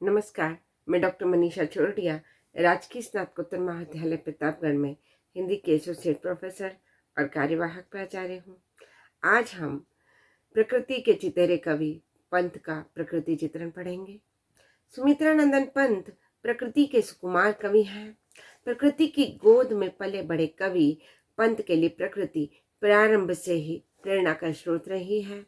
नमस्कार। मैं डॉक्टर मनीषा चोरडिया, राजकीय स्नातकोत्तर महाविद्यालय प्रतापगढ़ में हिंदी के एसोसिएट प्रोफेसर और कार्यवाहक प्राचार्य हूँ। आज हम प्रकृति के चितेरे कवि पंत का प्रकृति चित्रण पढ़ेंगे। सुमित्रानंदन पंत प्रकृति के सुकुमार कवि हैं। प्रकृति की गोद में पले बड़े कवि पंत के लिए प्रकृति प्रारंभ से ही प्रेरणा का स्रोत रही है।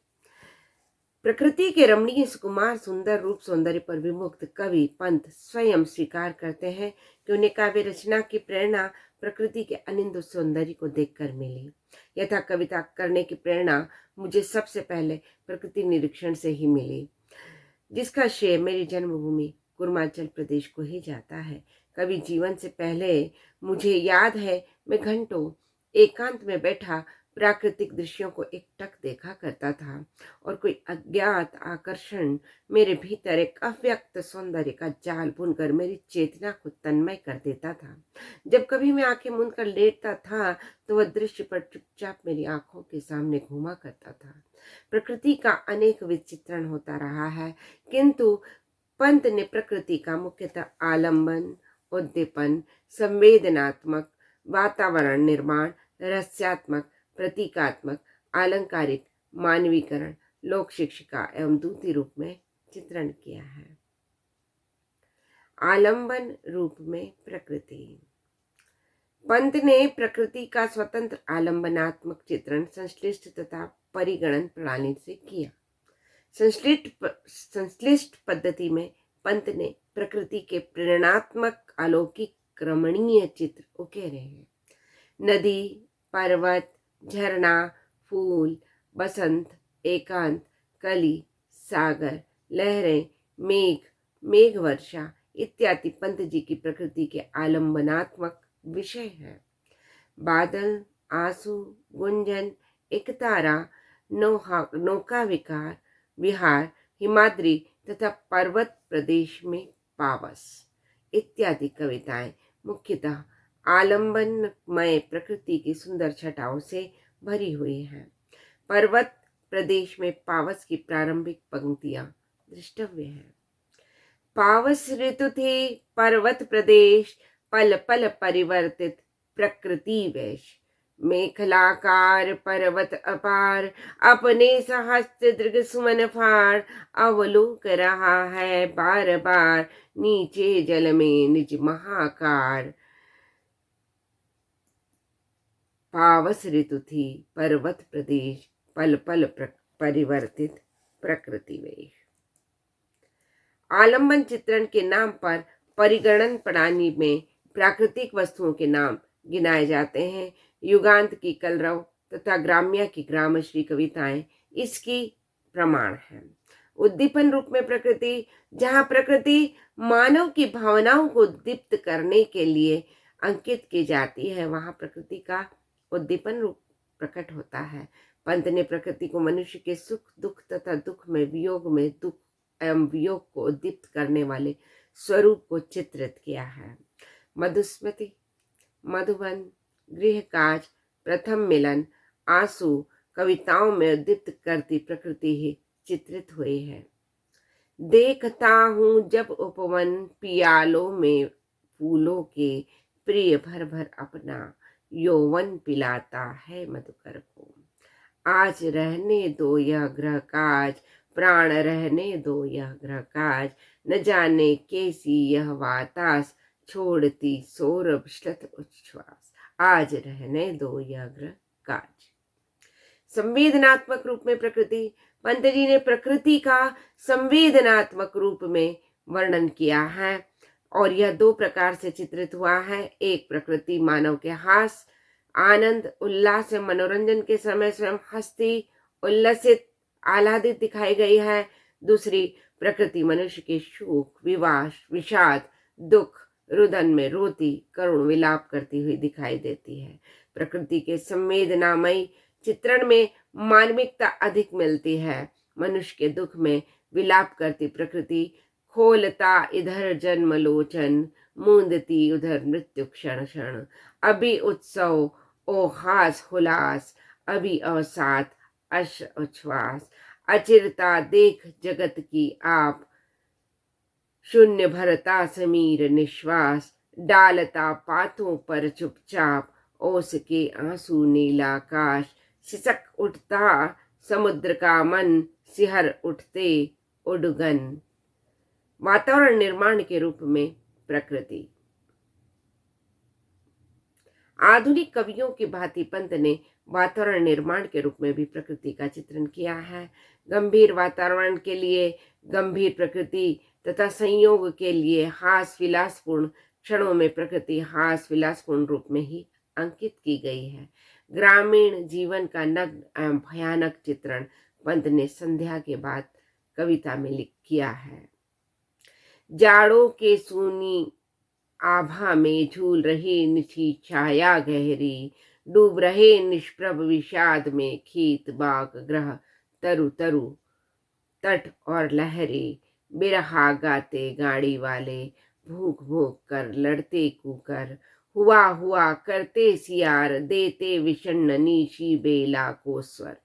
प्रकृति के रमणीय सुकुमार सुंदर रूप सौंदर्य पर विमुक्त कवि पंत स्वयं स्वीकार करते हैं कि उन्हें काव्य रचना की प्रेरणा प्रकृति के अनिंद सौंदर्य को देखकर मिली। यथा कविता करने की प्रेरणा मुझे सबसे पहले प्रकृति निरीक्षण से ही मिली, जिसका श्रेय मेरी जन्मभूमि कुर्मांचल प्रदेश को ही जाता है। कवि जीवन से पहले मुझे याद है मैं घंटों एकांत में बैठा प्राकृतिक दृश्यों को एकटक देखा करता था और कोई अज्ञात आकर्षण मेरे भीतर एक अव्यक्त सौंदर्य का जाल बुनकर मेरी चेतना को तन्मय कर देता था। जब कभी मैं आंखें मूंद कर लेटता था तो वह दृश्य पर चुपचाप मेरी आंखों के सामने घूमा करता था। प्रकृति का अनेक विचित्रण होता रहा है, किंतु पंत ने प्रकृति का मुख्यतः आलंबन, उद्दीपन, संवेदनात्मक, वातावरण निर्माण, रहस्यात्मक, प्रतीकात्मक, आलंकारिक, मानवीकरण, लोक शिक्षिका एवं दूती रूप में चित्रण किया है। आलंबन रूप में प्रकृति। पंत ने प्रकृति का स्वतंत्र आलंबनात्मक चित्रण संश्लिष्ट तथा परिगणन प्रणाली से किया। संश्लिष्ट पद्धति में पंत ने प्रकृति के प्रेरणात्मक अलौकिक रमणीय चित्र उकेरे हैं। नदी, पर्वत, झरना, फूल, बसंत, एकांत, कली, सागर, लहरें, मेघ, मेघ वर्षा इत्यादि पंत जी की प्रकृति के आलंबनात्मक विषय है। बादल, आंसू, गुंजन, एक तारा, नौका विहार, हिमाद्री तथा पर्वत प्रदेश में पावस इत्यादि कविताएं मुख्यतः आलंबनमय प्रकृति की सुंदर छटाओं से भरी हुई है। पर्वत प्रदेश में पावस की प्रारंभिक पंक्तियां दृष्टव्य है। पावस ऋतु थी पर्वत प्रदेश, पल पल परिवर्तित प्रकृति वेश। मेखलाकार पर्वत अपार, अपने सहस्त्र दृग सुमन फाड़। अवलोक रहा है बार बार, नीचे जल में निज महाकार। पावस ऋतु थी पर्वत प्रदेश, पल पल परिवर्तित प्रकृति वेश। आलंबन चित्रण के नाम पर परिगणन प्रणाली में प्राकृतिक वस्तुओं के नाम गिनाए जाते हैं। युगांत की कलरव तथा ग्राम्य की ग्रामश्री कविताएं इसकी प्रमाण है। उद्दीपन रूप में प्रकृति, जहाँ प्रकृति मानव की भावनाओं को दीप्त करने के लिए अंकित की जाती है, वहां प्रकृति का उद्दीपन रूप प्रकट होता है। पंत ने प्रकृति को मनुष्य के सुख दुख तथा दुख में वियोग में दुख एवं वियोग को उद्दीप्त करने वाले स्वरूप को चित्रित किया है। मधुस्मृति, मधुबन, गृहकाज, प्रथम मिलन, आंसू कविताओं में उद्दीप्त करती प्रकृति ही चित्रित हुई है। देखता हूँ जब उपवन पियालों में फूलों के, प्रिय भर भर अपना यौवन पिलाता है मधुकर को। आज रहने दो यह गृह काज, प्राण रहने दो यह गृह काज। न जाने कैसी यह वातास, छोड़ती सौरभ श्लथ उच्छ्वास। आज रहने दो यह गृह काज। संवेदनात्मक रूप में प्रकृति, पंत जी ने प्रकृति का संवेदनात्मक रूप में वर्णन किया है और यह दो प्रकार से चित्रित हुआ है। एक, प्रकृति मानव के हास, आनंद, उल्लास एवं मनोरंजन के समय स्वयं हंसती, उल्लसित, आह्लादित दिखाई गई है। दूसरी, प्रकृति मनुष्य के शोक, विषाद, दुख, रुदन में रोती, करुण विलाप करती हुई दिखाई देती है। प्रकृति के संवेदनामयी चित्रण में मार्मिकता अधिक मिलती है। मनुष्य के दुख में विलाप करती प्रकृति खोलता इधर जन्म लोचन, मूंदती उधर मृत्यु क्षण क्षण। अभी उत्सव ओ हास हुलास, अभी अवसाद अश उच्छ्वास। अचिरता देख जगत की आप, शून्य भरता समीर निश्वास, डालता पातों पर चुपचाप, ओस के आंसू नीला आकाश, सिसक उठता समुद्र का मन, सिहर उठते उडगन। वातावरण निर्माण के रूप में प्रकृति। आधुनिक कवियों की भांति पंत ने वातावरण निर्माण के रूप में भी प्रकृति का चित्रण किया है। गंभीर वातावरण के लिए गंभीर प्रकृति तथा संयोग के लिए हास विलासपूर्ण क्षणों में प्रकृति हास विलासपूर्ण रूप में ही अंकित की गई है। ग्रामीण जीवन का नग्न एवं भयानक चित्रण पंत ने संध्या के बाद कविता में लिख किया है। जाड़ों के सूनी आभा में झूल रही निशी छाया गहरी, डूब रहे निष्प्रभ विषाद में खेत बाग ग्रह तरु तरु, तट और लहरे, बिरहा गाते गाड़ी वाले, भूख भूख कर लड़ते कूकर, हुआ हुआ करते सियार, देते विषण्ण नीशी बेला को स्वर।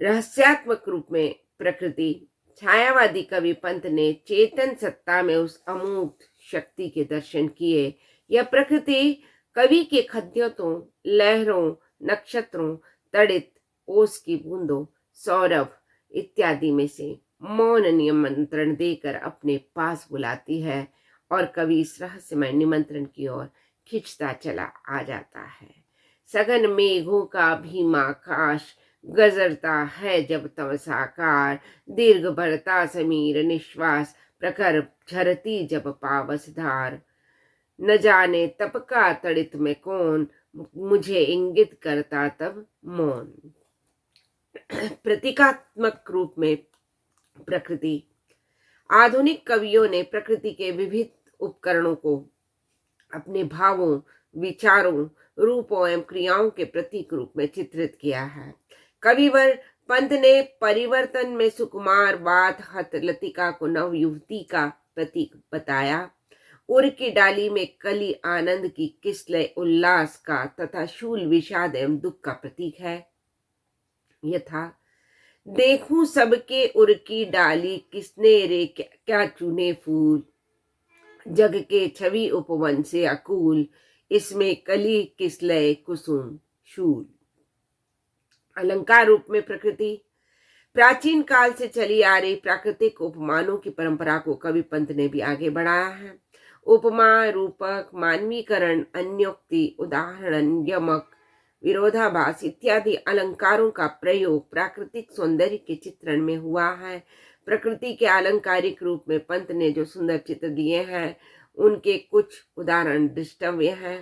रहस्यात्मक रूप में प्रकृति। छायावादी कवि पंत ने चेतन सत्ता में उस अमूर्त शक्ति के दर्शन किए। यह प्रकृति कवि के खद्योतों, लहरों, नक्षत्रों, तड़ित ओस की बूंदों, सौरभ इत्यादि में से मौन निमंत्रण देकर अपने पास बुलाती है और कवि इस रहस्यमय निमंत्रण की ओर खिंचता चला आ जाता है। सघन मेघों का भीमाकाश गजरता है जब तव साकार, दीर्घ भरता समीर निश्वास, प्रखर झरती जब पावस धार। न जाने तप का तड़ित में कौन, मुझे इंगित करता तब मौन। प्रतीकात्मक रूप में प्रकृति। आधुनिक कवियों ने प्रकृति के विविध उपकरणों को अपने भावों, विचारों, रूपों एवं क्रियाओं के प्रतीक रूप में चित्रित किया है। कविवर पंत ने परिवर्तन में सुकुमार बात हत लतिका को नव युवती का प्रतीक बताया। उर की डाली में कली आनंद की किसलय उल्लास का तथा शूल विषाद एवं दुख का प्रतीक है। यथा देखूं सबके उर की डाली, किसने रे क्या चुने फूल, जग के छवि उपवन से अकूल, इसमें कली किसलय कुसुम शूल। अलंकार रूप में प्रकृति। प्राचीन काल से चली आ रही प्राकृतिक उपमानों की परंपरा को कवि पंत ने भी आगे बढ़ाया है। उपमा, रूपक, मानवीकरण, अन्योक्ति, उदाहरण, यमक, विरोधाभास इत्यादि अलंकारों का प्रयोग प्राकृतिक सौंदर्य के चित्रण में हुआ है। प्रकृति के अलंकारिक रूप में पंत ने जो सुंदर चित्र दिए हैं उनके कुछ उदाहरण दृष्टव्य हैं।